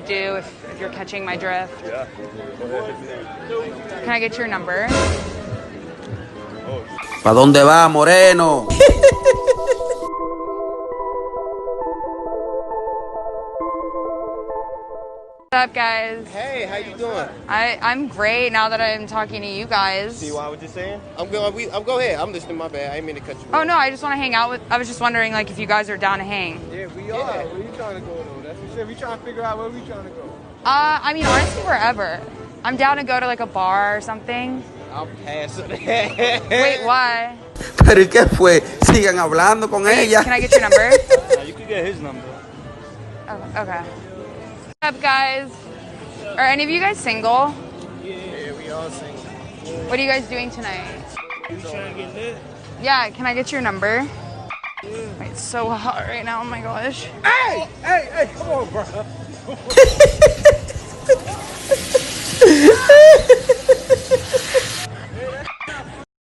do if you're catching my drift. Yeah. Can I get your number? ¿Pa dónde va, Moreno? What's up, guys? Hey, how you doing? I'm great now that I'm talking to you guys. See what you're saying? I'm go ahead. I'm listening. My bad. I didn't mean to cut you. Oh no, I just want to hang out with. I was just wondering, like, if you guys are down to hang. Yeah, we are. Where you trying to go though? That's what we said. We trying to figure out where we trying to go. I mean, honestly, wherever. I'm down to go to like a bar or something. I'll pass it. Wait, why? ¿Pero y qué fue? Sigan hablando con ella. Can I get your number? You can get his number. Oh, okay. What's up, guys? Are any of you guys single? Yeah, we all single. What are you guys doing tonight? You trying to get lit? Yeah, can I get your number? Wait, it's so hot right now. Oh my gosh. Hey, come on, bro.